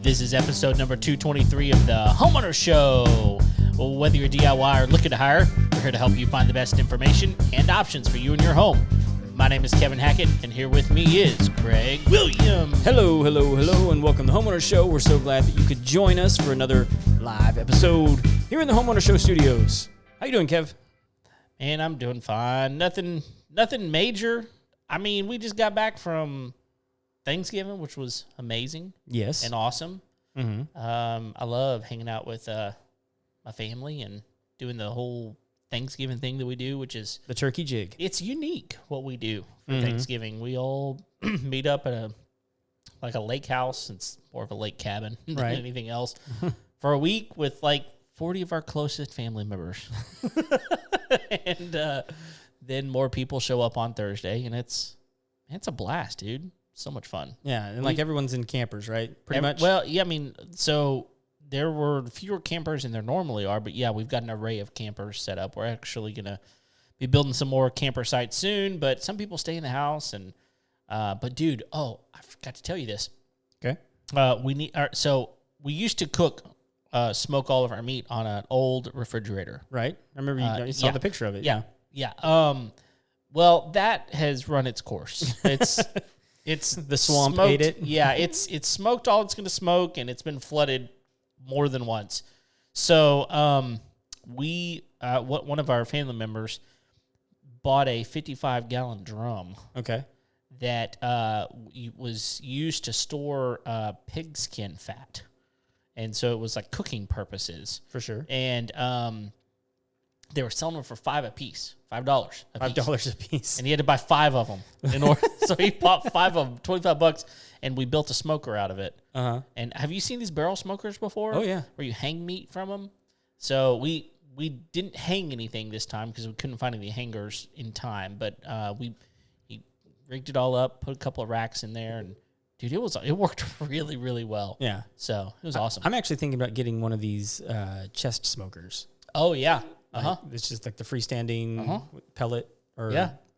This is episode number 223 of the Homeowner Show. Well, whether you're DIY or looking to hire, we're here to help you find the best information and options for you and your home. My name is Kevin Hackett, and here with me is Craig Williams. Hello, and welcome to the Homeowner Show. We're so glad that you could join us for another live episode here in the Homeowner Show studios. How you doing, Kev? And I'm doing fine. Nothing major. I mean, we just got back from Thanksgiving, which was amazing. Yes. And awesome. Mm-hmm. I love hanging out with my family and doing the whole Thanksgiving thing that we do, which is the turkey jig. It's unique what we do for Thanksgiving. We all meet up at a lake house. It's more of a lake cabin than anything else for a week with like 40 of our closest family members. And then more people show up on Thursday, and it's a blast, dude. So much fun. Yeah, and like everyone's in campers, right? Pretty much. Well, yeah, I mean, so there were fewer campers than there normally are, but yeah, we've got an array of campers set up. We're actually going to be building some more camper sites soon, but some people stay in the house. And but dude, I forgot to tell you this. Okay. So we used to smoke all of our meat on an old refrigerator. Right. I remember you saw the picture of it. Yeah. Well, that has run its course. It's the swamp smoked, ate it. Yeah, it's smoked all it's going to smoke, and it's been flooded more than once. So one of our family members bought a 55-gallon drum. Okay. That was used to store pigskin fat, and so it was like cooking purposes for sure. And they were selling them for $5 a piece. $5 a piece. And he had to buy 5 of them in order. So he bought 5 of them, $25, and we built a smoker out of it. Uh-huh. And have you seen these barrel smokers before? Oh, yeah. Where you hang meat from them? So we didn't hang anything this time because we couldn't find any hangers in time. But he rigged it all up, put a couple of racks in there, and dude, it worked really, really well. Yeah. So it was awesome. I'm actually thinking about getting one of these chest smokers. Oh, yeah. Uh-huh. It's just like the freestanding pellet or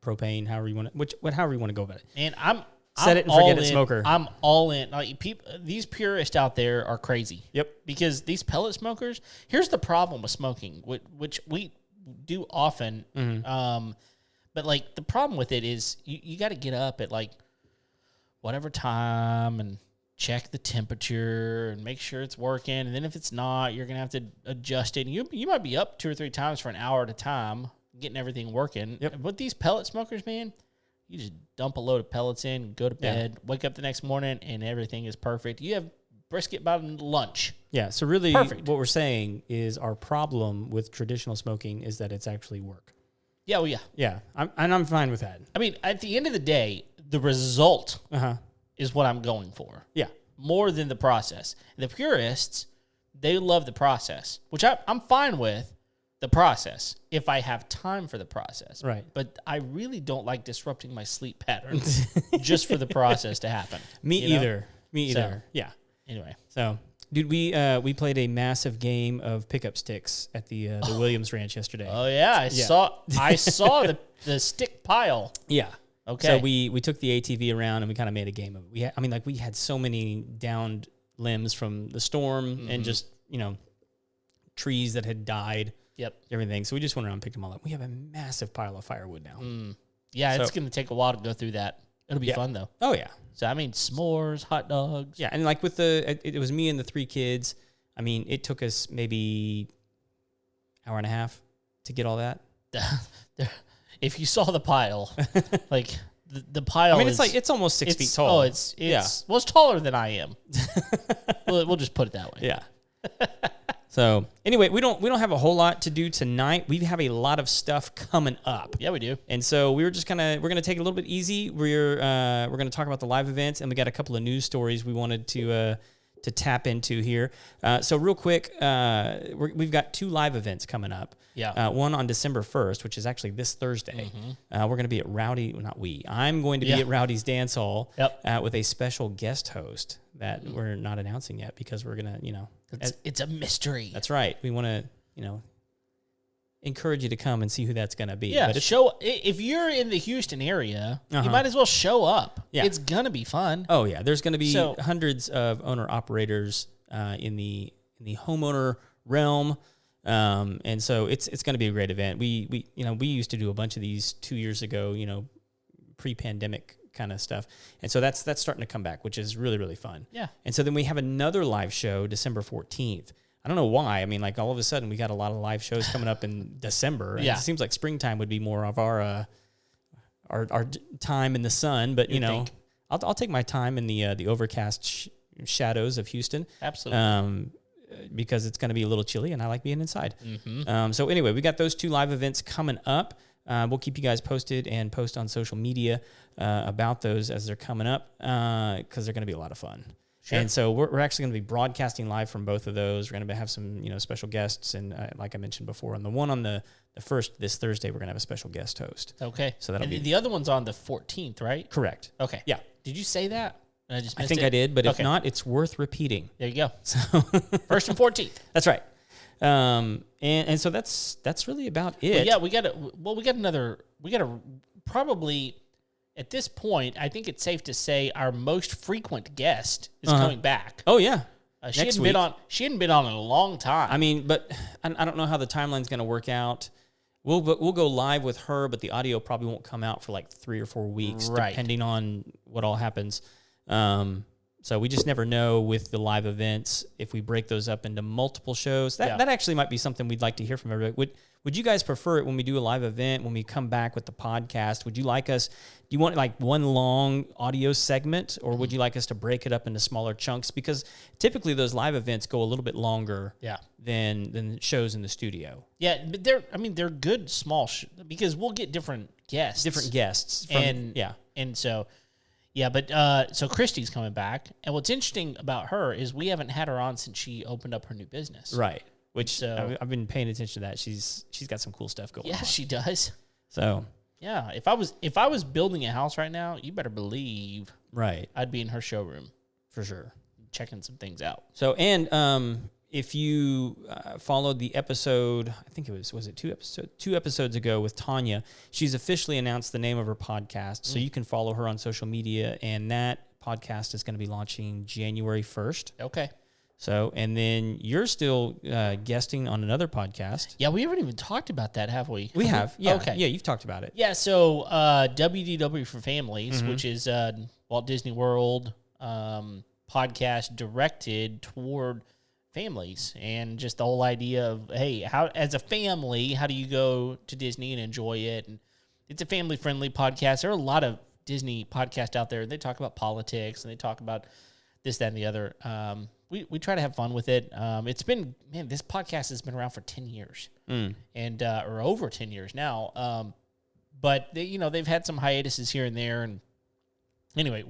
propane, however you want to go about it. And I'm set it and forget it smoker. I'm all in. Like these purists out there are crazy. Yep. Because these pellet smokers. Here's the problem with smoking, which we do often. Mm-hmm. But like the problem with it is you got to get up at like whatever time and check the temperature and make sure it's working. And then if it's not, you're going to have to adjust it. And you might be up 2 or 3 times for an hour at a time getting everything working. Yep. With these pellet smokers, man, you just dump a load of pellets in, go to bed, wake up the next morning, and everything is perfect. You have brisket by lunch. Yeah, so really perfect. What we're saying is our problem with traditional smoking is that it's actually work. Yeah, well, yeah. Yeah, I'm fine with that. I mean, at the end of the day, the result is what I'm going for. Yeah. More than the process. The purists, they love the process, which I'm fine with the process if I have time for the process. Right. But I really don't like disrupting my sleep patterns just for the process to happen. Me either. So, yeah. Anyway. So, dude, we played a massive game of pickup sticks at the Williams Ranch yesterday. Oh, yeah. I saw the stick pile. Yeah. Okay. So we took the ATV around and we kind of made a game of it. We had so many downed limbs from the storm and just, trees that had died. Yep. Everything. So we just went around and picked them all up. We have a massive pile of firewood now. Yeah, it's going to take a while to go through that. It'll be fun, though. Oh, yeah. So, I mean, s'mores, hot dogs. Yeah, and like with it was me and the 3 kids. I mean, it took us maybe hour and a half to get all that. If you saw the pile, like the pile, I mean, it's almost 6 feet tall. Oh, it's taller than I am. we'll just put it that way. Yeah. So anyway, we don't have a whole lot to do tonight. We have a lot of stuff coming up. Yeah, we do. And so we're gonna take it a little bit easy. We're gonna talk about the live events, and we got a couple of news stories we wanted to tap into here. So real quick, we've got 2 live events coming up. Yeah. One on December 1st, which is actually this Thursday. We're going to be at I'm going to be at Rowdy's Dance Hall with a special guest host that we're not announcing yet because we're going to, It's a mystery. That's right. We want to, encourage you to come and see who that's going to be. Yeah, But if you're in the Houston area, you might as well show up. Yeah. It's gonna be fun. Oh yeah, there's going to be hundreds of owner operators in the homeowner realm, and so it's going to be a great event. We used to do a bunch of these 2 years ago, pre-pandemic kind of stuff, and so that's starting to come back, which is really really fun. Yeah, and so then we have another live show December 14th. I don't know why. I mean, like all of a sudden we got a lot of live shows coming up in December. And it seems like springtime would be more of our time in the sun. But I'll take my time in the overcast shadows of Houston. Absolutely. Because it's going to be a little chilly, and I like being inside. Mm-hmm. So anyway, we got those 2 live events coming up. We'll keep you guys posted and post on social media about those as they're coming up because they're going to be a lot of fun. Sure. And so we're actually going to be broadcasting live from both of those. We're going to have some special guests, and like I mentioned before, on the one on the first this Thursday, we're going to have a special guest host. Okay. So that'll be the other one's on the 14th, right? Correct. Okay. Yeah. Did you say that? And I just I missed think it? I did, but if not, it's worth repeating. There you go. So First and 14th. That's right. And so that's really about it. But yeah, we got to probably at this point, I think it's safe to say our most frequent guest is coming back. Oh yeah. She hadn't been on in a long time. I mean, but I don't know how the timeline's going to work out. We'll go live with her, but the audio probably won't come out for like 3 or 4 weeks, depending on what all happens. So we just never know with the live events if we break those up into multiple shows. That actually might be something we'd like to hear from everybody. Would you guys prefer it when we do a live event, when we come back with the podcast? Would you like us? Do you want like one long audio segment, or would you like us to break it up into smaller chunks? Because typically those live events go a little bit longer than shows in the studio. Yeah, but they're good small because we'll get different guests. So Christy's coming back, and what's interesting about her is we haven't had her on since she opened up her new business. Right. Which I've been paying attention to that. She's got some cool stuff going on. Yeah, she does. So yeah, if I was building a house right now, you better believe I'd be in her showroom for sure, checking some things out. So and if you followed the episode, I think it was it 2 episodes ago with Tanya, she's officially announced the name of her podcast. So you can follow her on social media, and that podcast is going to be launching January 1st. Okay. So, and then you're still guesting on another podcast. Yeah, we haven't even talked about that, have we? We have. Yeah. Okay. Yeah, you've talked about it. Yeah, so WDW for Families, which is Walt Disney World podcast directed toward families, and just the whole idea of, hey, how as a family, how do you go to Disney and enjoy it? And it's a family-friendly podcast. There are a lot of Disney podcasts out there. They talk about politics, and they talk about this, that, and the other. We try to have fun with it. It's been, this podcast has been around for 10 years and or over 10 years now. But they've had some hiatuses here and there. And anyway,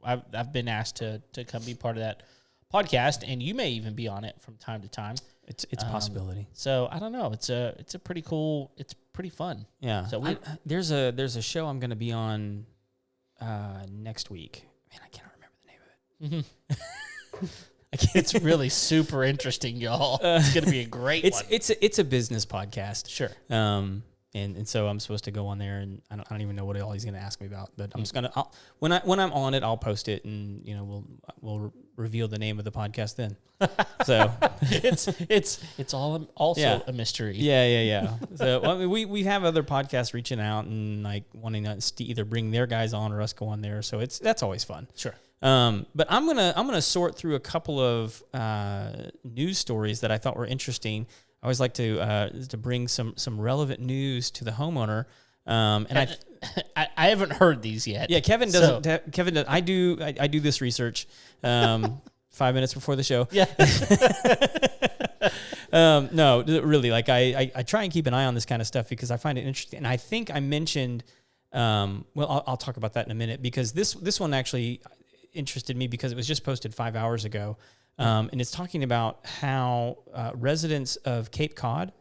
I've been asked to come be part of that podcast, and you may even be on it from time to time. It's a possibility. So I don't know. It's a pretty cool. It's pretty fun. Yeah. So there's a show I'm going to be on next week. Man, I cannot remember the name of it. Mm-hmm. It's really super interesting, y'all. It's going to be a great one. It's a business podcast. Sure. And so I'm supposed to go on there, and I don't even know what all he's going to ask me about, but I'm just when I'm on it, I'll post it, and we'll reveal the name of the podcast then. So it's all also a mystery. Yeah. So we have other podcasts reaching out and like wanting us to either bring their guys on or us go on there. So that's always fun. Sure. But I'm gonna sort through a couple of news stories that I thought were interesting. I always like to bring some relevant news to the homeowner. And I haven't heard these yet. Yeah, Kevin doesn't. Kevin does. I do this research 5 minutes before the show. Yeah. No, really. Like I try and keep an eye on this kind of stuff because I find it interesting. And I think I mentioned. I'll talk about that in a minute because this one actually interested me because it was just posted 5 hours ago. And it's talking about how residents of Cape Cod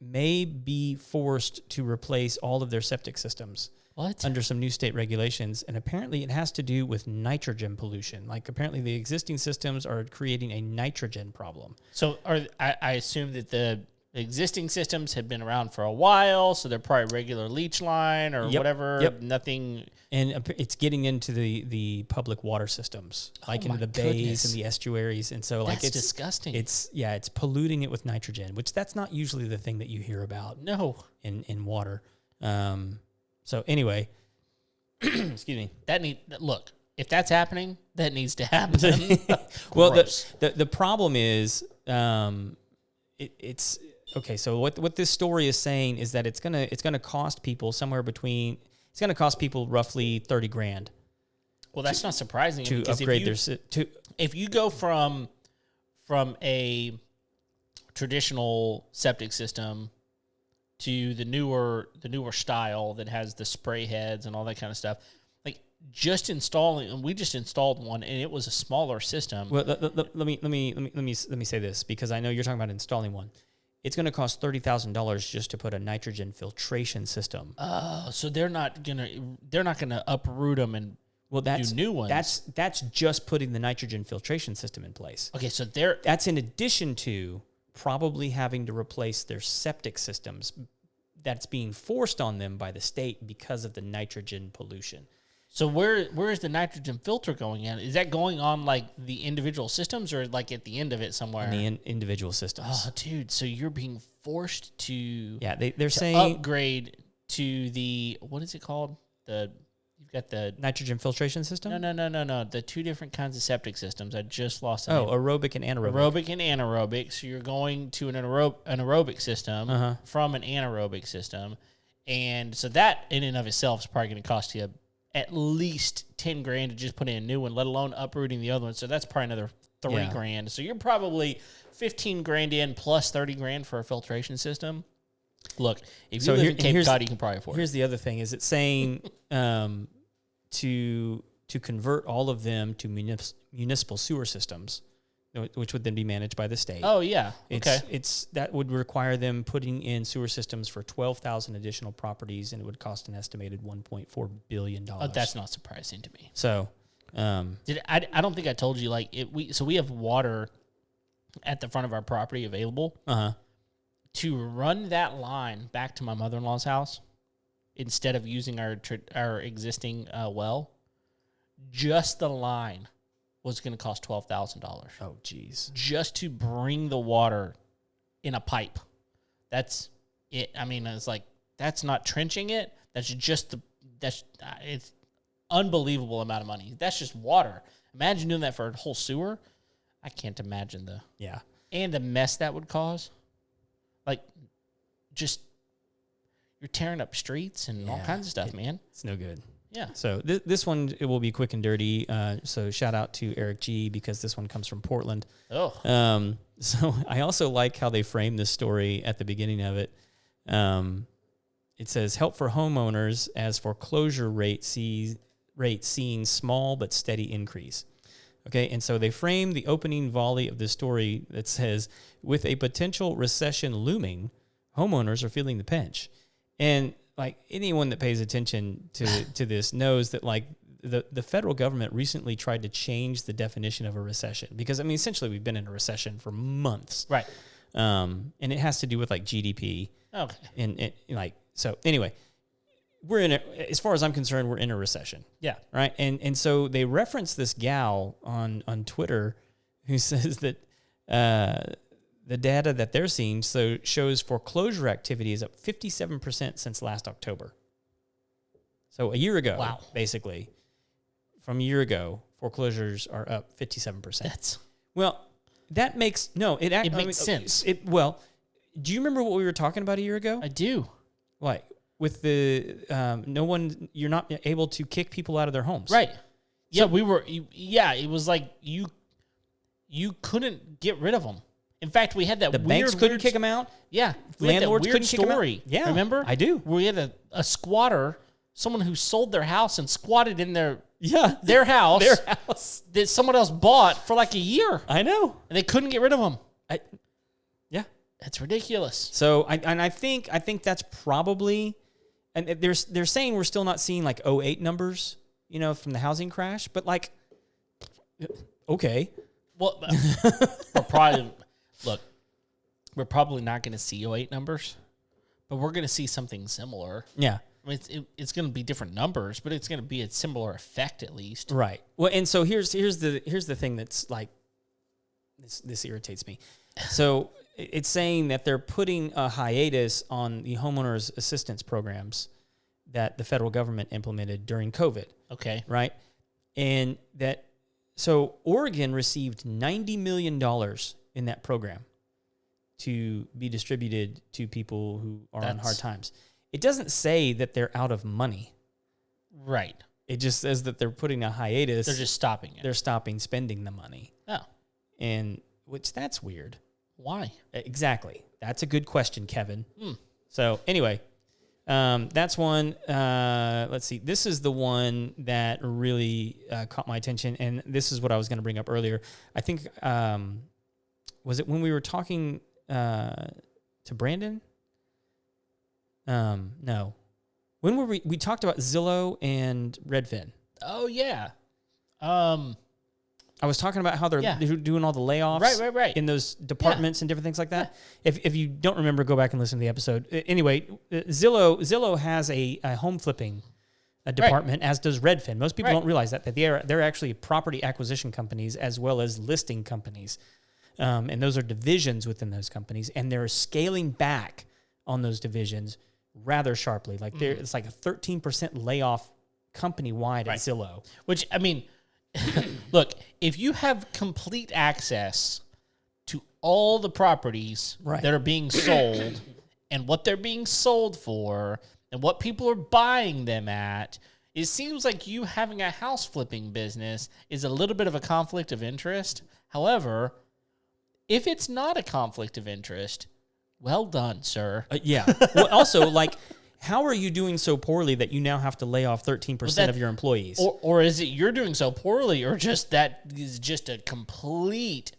may be forced to replace all of their septic systems. What? Under some new state regulations. And apparently it has to do with nitrogen pollution. Like apparently the existing systems are creating a nitrogen problem. So I assume that the existing systems had been around for a while, so they're probably regular leach line or whatever. Yep. Nothing. And it's getting into the public water systems, like into the bays and the estuaries, and so like it's disgusting. It's polluting it with nitrogen, which that's not usually the thing that you hear about. No, in water. So anyway, excuse me. Look. If that's happening, that needs to happen. Well, the problem is, it's okay. So what this story is saying is that it's gonna cost people it's gonna cost people roughly $30,000. Well, that's not surprising to upgrade if you go from a traditional septic system to the newer style that has the spray heads and all that kind of stuff. We just installed one, and it was a smaller system. Well, let me say this, because I know you're talking about installing one. It's going to cost $30,000 just to put a nitrogen filtration system. So they're not gonna uproot them and do new ones. That's just putting the nitrogen filtration system in place. Okay, so that's in addition to probably having to replace their septic systems that's being forced on them by the state because of the nitrogen pollution. So where is the nitrogen filter going in? Is that going on like the individual systems, or like at the end of it somewhere? In the individual systems. Oh, dude! So you're being forced to they're saying upgrade to the, what is it called? You've got the nitrogen filtration system. No. The two different kinds of septic systems. I just lost. Aerobic and anaerobic. Aerobic and anaerobic. So you're going to an aerobic system from an anaerobic system, and so that in and of itself is probably going to cost you at least $10,000 to just put in a new one, let alone uprooting the other one. So that's probably another $3,000. So you're probably $15,000 in plus $30,000 for a filtration system. Look, if you live in Cape Cod, you can probably afford it. Here's the other thing: is it saying to convert all of them to municipal sewer systems, which would then be managed by the state? Oh yeah, that would require them putting in sewer systems for 12,000 additional properties, and it would cost an estimated $1.4 billion. Oh, that's not surprising to me. So, I don't think I told you, like we have water at the front of our property available. To run that line back to my mother-in-law's house instead of using our existing well, just the line was going to cost $12,000. Oh, geez. Just to bring the water in a pipe. That's it. I mean, it's like, that's not trenching it. That's just it's unbelievable amount of money. That's just water. Imagine doing that for a whole sewer. I can't imagine and the mess that would cause. Like, just, you're tearing up streets and all kinds of stuff, man. It's no good. Yeah. So this one, it will be quick and dirty. So shout out to Eric G, because this one comes from Portland. Oh. So I also like how they frame this story at the beginning of it. It says, help for homeowners as foreclosure rate seeing small but steady increase. Okay, and so they frame the opening volley of this story that says, with a potential recession looming, homeowners are feeling the pinch. And like anyone that pays attention to this knows that like the federal government recently tried to change the definition of a recession, because I mean, essentially we've been in a recession for months. Right. And it has to do with like GDP. Okay. And like, so anyway, as far as I'm concerned, we're in a recession. Yeah. Right. And so they reference this gal on Twitter who says that the data that they're seeing shows foreclosure activity is up 57% since last October. So a year ago, basically, from a year ago, foreclosures are up 57%. That makes sense. Do you remember what we were talking about a year ago? I do. Like with the you're not able to kick people out of their homes. Right. Yeah, it was like you couldn't get rid of them. In fact, we had that banks couldn't kick them out. Yeah. Landlords couldn't kick them out. Yeah. Remember? I do. We had a squatter, someone who sold their house and squatted in their house. Their house. That someone else bought for like a year. I know. And they couldn't get rid of them. Yeah. That's ridiculous. So I think that's probably, and they're saying we're still not seeing like 2008 numbers, from the housing crash, but like, okay. Well, we're we're probably not going to see '08 numbers, but we're going to see something similar. Yeah. I mean, it's going to be different numbers, but it's going to be a similar effect at least. Right. Well, and so here's the thing that's like, this irritates me. So it's saying that they're putting a hiatus on the homeowners assistance programs that the federal government implemented during COVID. Okay. Right. And so Oregon received $90 million in that program to be distributed to people who are on hard times. It doesn't say that they're out of money. Right. It just says that they're putting a hiatus. They're just stopping it. They're stopping spending the money. Oh. And that's weird. Why? Exactly. That's a good question, Kevin. So anyway, that's one. Let's see. This is the one that really caught my attention, and this is what I was going to bring up earlier. I think, was it when we were talking to Brandon? No. When were we talked about Zillow and Redfin? Oh, yeah. I was talking about how they're doing all the layoffs right. in those departments and different things like that. Yeah. If you don't remember, go back and listen to the episode. Anyway, Zillow has a home flipping department, as does Redfin. Most people don't realize that they're actually property acquisition companies as well as listing companies. And those are divisions within those companies, and they're scaling back on those divisions rather sharply. Like it's like a 13% layoff company-wide at Zillow. Which, I mean, look, if you have complete access to all the properties that are being sold and what they're being sold for and what people are buying them at, it seems like you having a house flipping business is a little bit of a conflict of interest. However, if it's not a conflict of interest, well done, sir. Yeah. Well, also, like, how are you doing so poorly that you now have to lay off 13% of your employees? Or is it you're doing so poorly, or just that is just a complete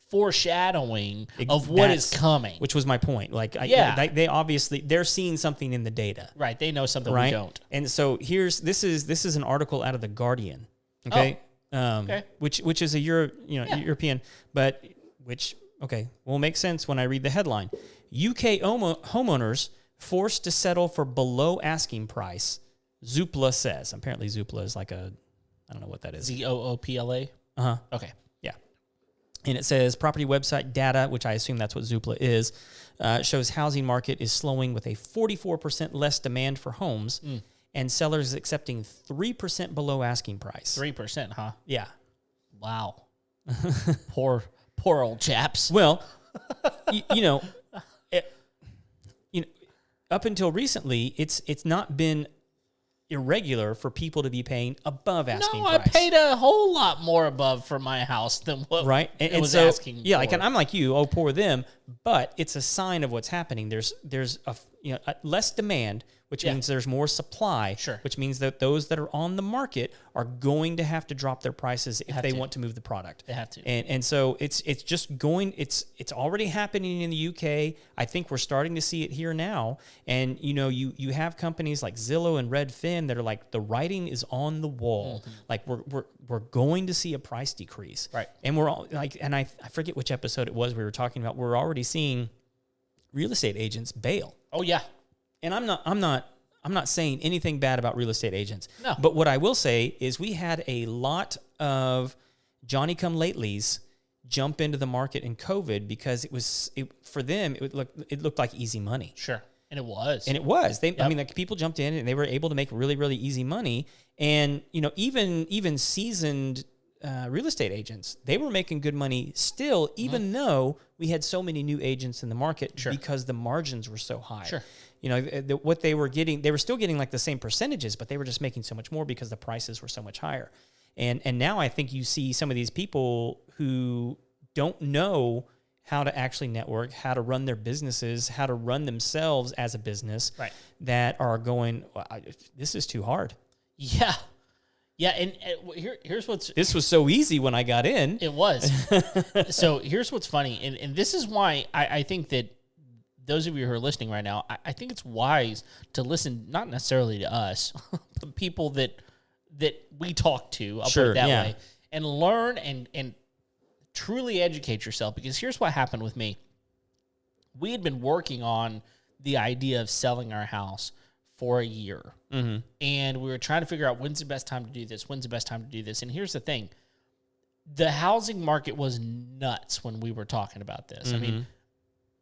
foreshadowing of what is coming? Which was my point. Like, they obviously, they're seeing something in the data. Right. They know something we don't. And so this is an article out of The Guardian. Okay. Okay. Which is a European, but will make sense when I read the headline. UK homeowners forced to settle for below asking price, Zoopla says. Apparently Zoopla is like I don't know what that is. Zoopla? Uh-huh. Okay. Yeah. And it says property website data, which I assume that's what Zoopla is, shows housing market is slowing with a 44% less demand for homes and sellers accepting 3% below asking price. 3%, huh? Yeah. Wow. Poor old chaps. Well, up until recently, it's not been irregular for people to be paying above asking price. No, I paid a whole lot more above for my house than what it was so, asking for. Yeah, like, and I'm like you, oh, poor them, but it's a sign of what's happening. There's less demand, which means there's more supply, which means that those that are on the market are going to have to drop their prices if they want to move the product. They have to. And so it's just going, it's already happening in the UK. I think we're starting to see it here now. And, you have companies like Zillow and Redfin that are like, the writing is on the wall. Mm-hmm. Like we're going to see a price decrease. Right. And we're all like, and I forget which episode it was we were talking about. We're already seeing real estate agents bail. Oh yeah. And I'm not saying anything bad about real estate agents. No. But what I will say is we had a lot of Johnny-come-latelys jump into the market in COVID because for them it looked like easy money. Sure. And it was. I mean, like, people jumped in and they were able to make really, really easy money. And even seasoned real estate agents, they were making good money still, even though we had so many new agents in the market because the margins were so high. Sure. What they were getting, they were still getting like the same percentages, but they were just making so much more because the prices were so much higher. And now I think you see some of these people who don't know how to actually network, how to run their businesses, how to run themselves as a business, that are going, this is too hard. Yeah. Yeah, and here's what's... This was so easy when I got in. It was. So here's what's funny, and this is why I think that those of you who are listening right now, I think it's wise to listen, not necessarily to us, but people that we talk to, I'll put it that way, and learn and truly educate yourself, because here's what happened with me. we had been working on the idea of selling our house for a year. Mm-hmm. And we were trying to figure out when's the best time to do this, when's the best time to do this. And here's the thing. The housing market was nuts when we were talking about this. Mm-hmm. I mean,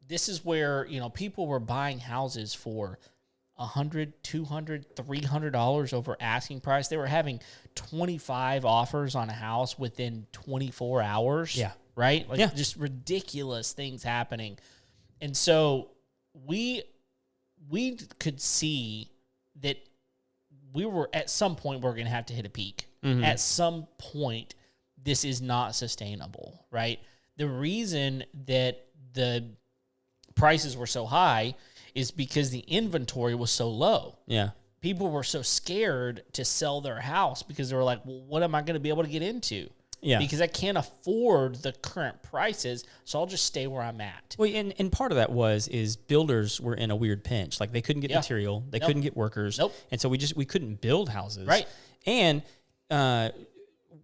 this is where, people were buying houses for $100, $200, $300 over asking price. They were having 25 offers on a house within 24 hours. Yeah. Right? Just ridiculous things happening. And so we could see that we were at some point we're going to have to hit a peak. Mm-hmm. At some point, this is not sustainable, right? The reason that the prices were so high is because the inventory was so low. Yeah. People were so scared to sell their house because they were like, well, what am I going to be able to get into? Yeah. Because I can't afford the current prices, so I'll just stay where I'm at. Well, and part of that is builders were in a weird pinch. Like they couldn't get material, they couldn't get workers, and so we couldn't build houses. Right. And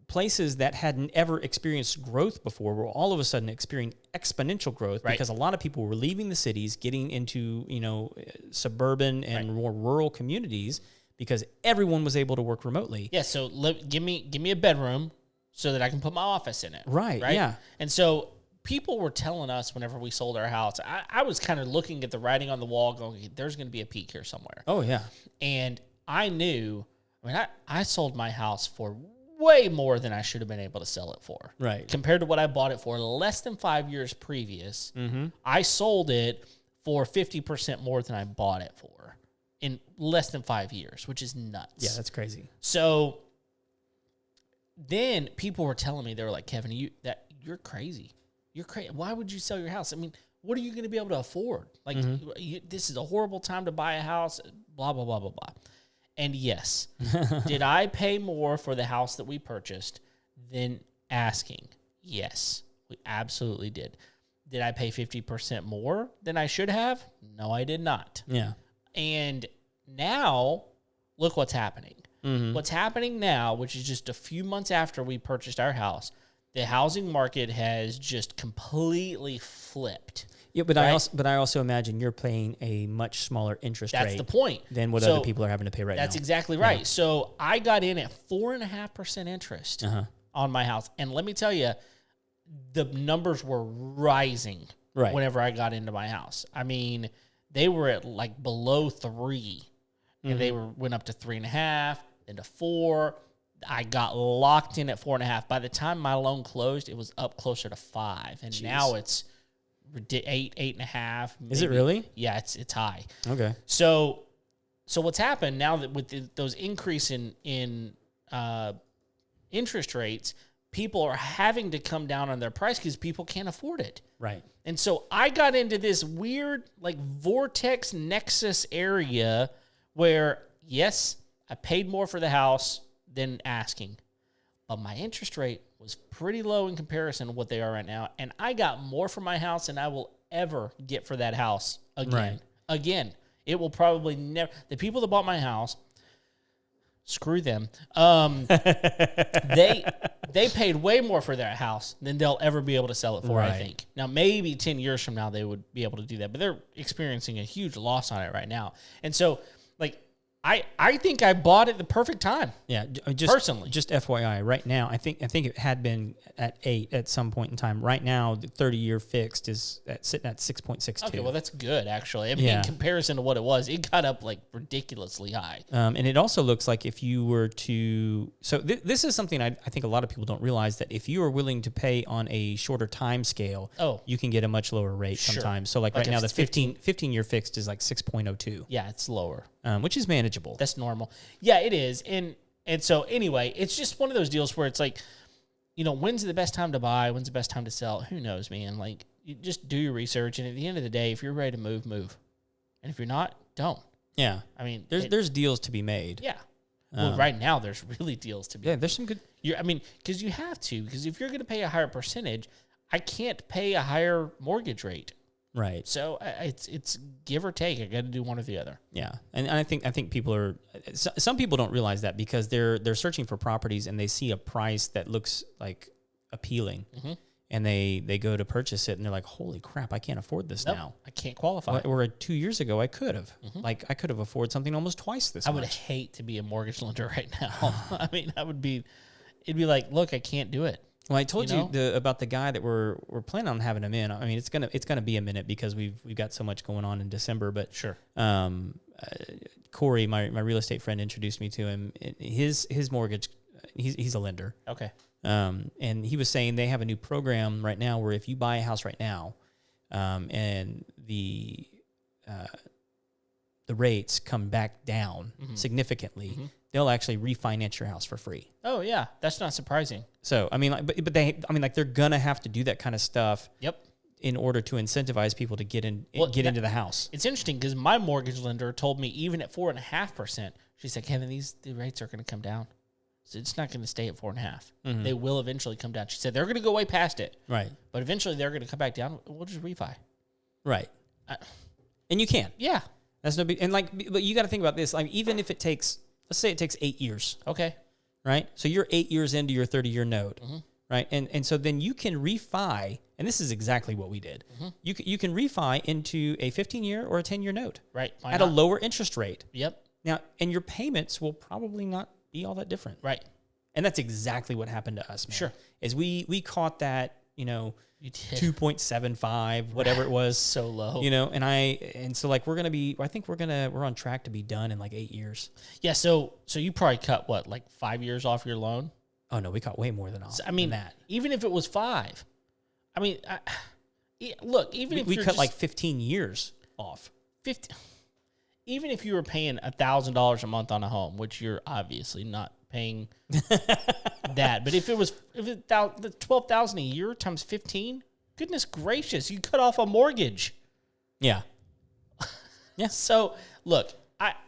places that hadn't ever experienced growth before were all of a sudden experiencing exponential growth because a lot of people were leaving the cities, getting into suburban and more rural communities because everyone was able to work remotely. Yeah. So give me a bedroom so that I can put my office in it. Right. Yeah. And so people were telling us whenever we sold our house, I was kind of looking at the writing on the wall going, there's going to be a peak here somewhere. Oh, yeah. And I knew, I sold my house for way more than I should have been able to sell it for. Right. Compared to what I bought it for less than 5 years previous, mm-hmm. I sold it for 50% more than I bought it for in less than 5 years, which is nuts. Yeah, that's crazy. So then people were telling me, they were like, Kevin, you're crazy. You're crazy. Why would you sell your house? I mean, what are you going to be able to afford? Like, this is a horrible time to buy a house, blah, blah, blah, blah, blah. And yes, did I pay more for the house that we purchased than asking? Yes, we absolutely did. Did I pay 50% more than I should have? No, I did not. Yeah. And now, look what's happening. Mm-hmm. What's happening now, which is just a few months after we purchased our house, the housing market has just completely flipped. Yeah, but I also imagine you're paying a much smaller interest rate. That's the point. Than what other people are having to pay right now. That's exactly right. Yeah. So I got in at 4.5% interest on my house, and let me tell you, the numbers were rising whenever I got into my house. I mean, they were at like below 3, and they went up to 3.5, then to 4. I got locked in at 4.5. By the time my loan closed, it was up closer to 5, and now it's 8.5. Is it really? Yeah, it's high. Okay. So what's happened now that with those increase in interest rates, people are having to come down on their price because people can't afford it. Right. And so I got into this weird like vortex nexus area where, yes, I paid more for the house than asking, but my interest rate was pretty low in comparison to what they are right now, and I got more for my house than I will ever get for that house again. Right. Again, it will probably never. The people that bought my house, screw them. They paid way more for their house than they'll ever be able to sell it for. Right. I think now maybe 10 years from now they would be able to do that, but they're experiencing a huge loss on it right now, and so like. I think I bought it the perfect time. Yeah, personally. Just FYI, right now, I think it had been at 8 at some point in time. Right now, the 30-year fixed is sitting at 6.62. Okay, well that's good actually. I mean, in comparison to what it was, it got up like ridiculously high. And it also looks like if you were to, so this is something I think a lot of people don't realize, that if you are willing to pay on a shorter time scale, you can get a much lower rate sometimes. So like right now, the 15-year fixed is like 6.02. Yeah, it's lower. Which is manageable. That's normal. Yeah, it is. And so anyway, it's just one of those deals where it's like, when's the best time to buy? When's the best time to sell? Who knows, man? Like, you just do your research. And at the end of the day, if you're ready to move. And if you're not, don't. Yeah. I mean, there's deals to be made. Yeah. Well, right now there's really deals to be made. Yeah, there's some good. Because you have to. Because if you're going to pay a higher percentage, I can't pay a higher mortgage rate. Right. So it's give or take. I got to do one or the other. Yeah, and I think people are. Some people don't realize that because they're searching for properties and they see a price that looks like appealing, and they go to purchase it, and they're like, holy crap, I can't afford this now. I can't qualify. Or 2 years ago, I could have. Like, I could have afforded something almost twice this I much. would hate to be a mortgage lender right now. I mean, it'd be like, look, I can't do it. Well, I told you about the guy that we're planning on having him in. I mean, it's gonna be a minute because we've got so much going on in December. But sure, Corey, my real estate friend, introduced me to him. His mortgage, he's a lender. Okay. And he was saying they have a new program right now where if you buy a house right now, and the rates come back down significantly, they'll actually refinance your house for free. Oh yeah, that's not surprising. So I mean, like, they're gonna have to do that kind of stuff. Yep. In order to incentivize people to get into the house. It's interesting because my mortgage lender told me even at 4.5%, she said, Kevin, the rates are going to come down. So it's not going to stay at 4.5%. They will eventually come down. She said they're going to go way past it. Right. But eventually they're going to come back down. We'll just refi. Right. And you can. Yeah. That's no big. And but you got to think about this. Like, even if it takes, let's say it takes 8 years. Okay. Right. So you're 8 years into your 30-year note. Right. And so then you can refi, and this is exactly what we did. You can refi into a 15-year or a 10-year note. Right. At a lower interest rate. Yep. Now, and your payments will probably not be all that different. Right. And that's exactly what happened to us, man. Sure. Is we caught that, you did. 2.75, whatever it was. So low. And so like we're on track to be done in like 8 years. Yeah, so you probably cut what, like 5 years off your loan? Oh no, we caught way more than all. I mean, that. Even if it was 5, I mean, look, even if we cut like 15 years off. 50. Even if you were paying $1,000 a month on a home, which you're obviously not paying that, but if it was $12,000 a year times 15, goodness gracious, you cut off a mortgage. Yeah. Yeah. So look,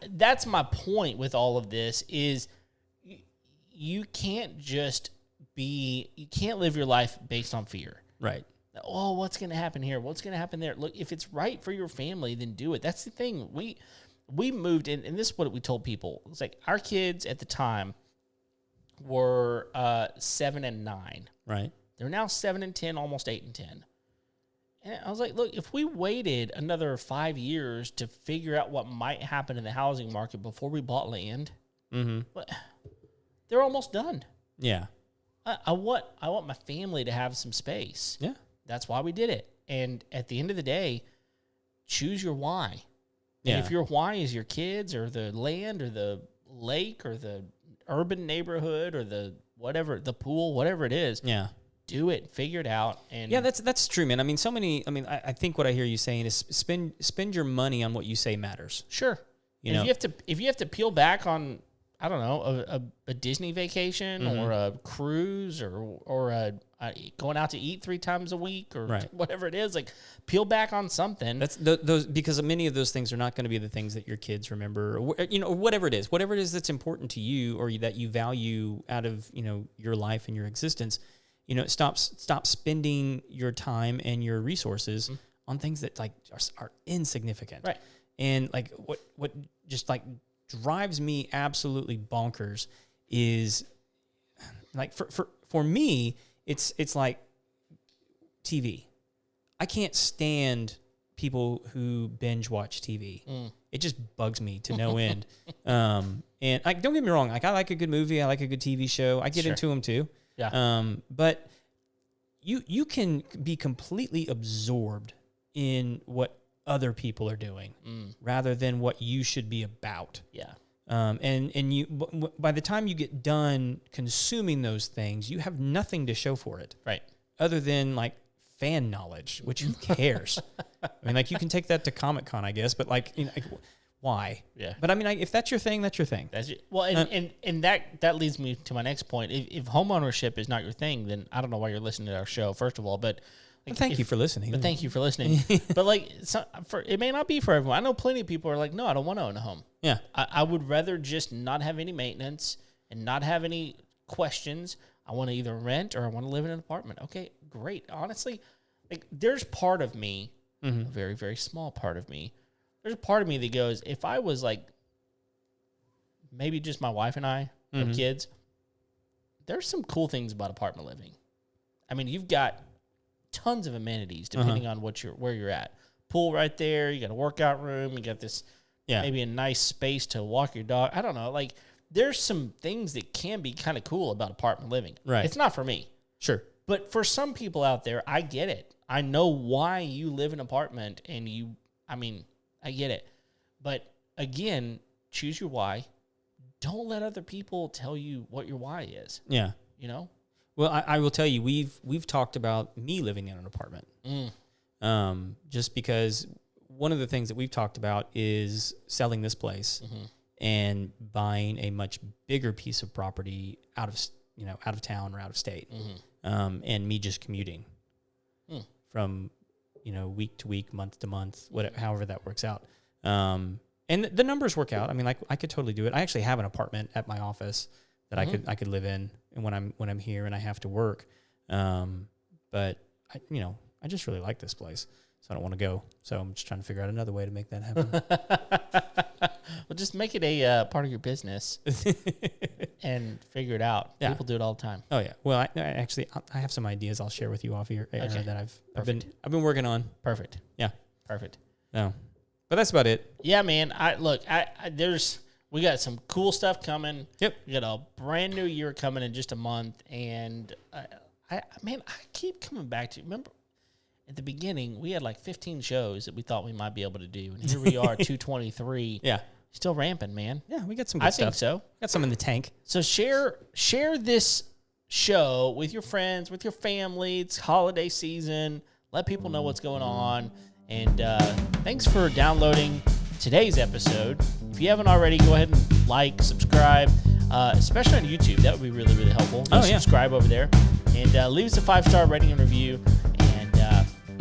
that's my point with all of this is you can't live your life based on fear. Right. Oh, what's going to happen here? What's going to happen there? Look, if it's right for your family, then do it. That's the thing. We moved in, and this is what we told people. It's like our kids at the time were 7 and 9. Right. They're now 7 and 10, almost 8 and 10. And I was like, look, if we waited another 5 years to figure out what might happen in the housing market before we bought land, they're almost done. Yeah. I want my family to have some space. Yeah. That's why we did it. And at the end of the day, choose your why. Yeah. And if your why is your kids or the land or the lake or the urban neighborhood or the whatever, the pool, whatever it is, do it, figure it out. And yeah, that's true, man. I mean, I think what I hear you saying is spend your money on what you say matters. Sure. If you have to peel back on, I don't know, a Disney vacation or a cruise or going out to eat 3 times a week or whatever it is, like peel back on something. That's those, because many of those things are not going to be the things that your kids remember, or whatever it is that's important to you or that you value out of your life and your existence. Stop spending your time and your resources on things that like are insignificant. Right. And like what just like drives me absolutely bonkers is like for me, it's like TV. I can't stand people who binge watch TV. It just bugs me to no end. And like, don't get me wrong, like I like a good movie, I like a good TV show. I get into them too. Yeah. But you can be completely absorbed in what other people are doing rather than what you should be about. Yeah. And you by the time you get done consuming those things, you have nothing to show for it. Right. Other than like fan knowledge, which who cares? I mean, like you can take that to Comic-Con, I guess, but like, why? Yeah. But I mean, if that's your thing, that's your thing. That's it. Well, and that leads me to my next point. If homeownership is not your thing, then I don't know why you're listening to our show, first of all, but like, thank you for listening. But thank you for listening. But like, it may not be for everyone. I know plenty of people are like, no, I don't want to own a home. Yeah. I would rather just not have any maintenance and not have any questions. I want to either rent or I want to live in an apartment. Okay, great. Honestly, like there's part of me, a very, very small part of me, there's a part of me that goes, if I was like maybe just my wife and I, no kids, there's some cool things about apartment living. I mean, you've got tons of amenities depending on where you're at. Pool right there. You got a workout room. You got this maybe a nice space to walk your dog. I don't know. Like, there's some things that can be kind of cool about apartment living. Right. It's not for me. Sure. But for some people out there, I get it. I know why you live in an apartment, and I get it. But again, choose your why. Don't let other people tell you what your why is. Yeah. You know? Well, I will tell you, we've talked about me living in an apartment. Just because one of the things that we've talked about is selling this place and buying a much bigger piece of property out of town or out of state, and me just commuting from week to week, month to month, whatever, however that works out. And the numbers work out. I mean, like, I could totally do it. I actually have an apartment at my office that I could live in, and when I'm here and I have to work. But I just really like this place, so I don't want to go. So I'm just trying to figure out another way to make that happen. Well, just make it a part of your business and figure it out. Yeah. People do it all the time. Oh yeah. Well, I have some ideas I'll share with you off here that I've been working on. Perfect. Yeah. Perfect. No, but that's about it. Yeah, man. We got some cool stuff coming. Yep. We got a brand new year coming in just a month, and I keep coming back to, remember at the beginning we had like 15 shows that we thought we might be able to do, and here we are 223. Yeah. Still ramping, man. Yeah, we got some good stuff. I think so. Got some in the tank. So share this show with your friends, with your family. It's holiday season. Let people know what's going on. And thanks for downloading today's episode. If you haven't already, go ahead and like, subscribe, especially on YouTube. That would be really, really helpful. Subscribe over there. And leave us a 5-star rating and review. And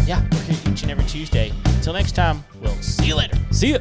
we're here each and every Tuesday. Until next time, we'll see you later. See ya.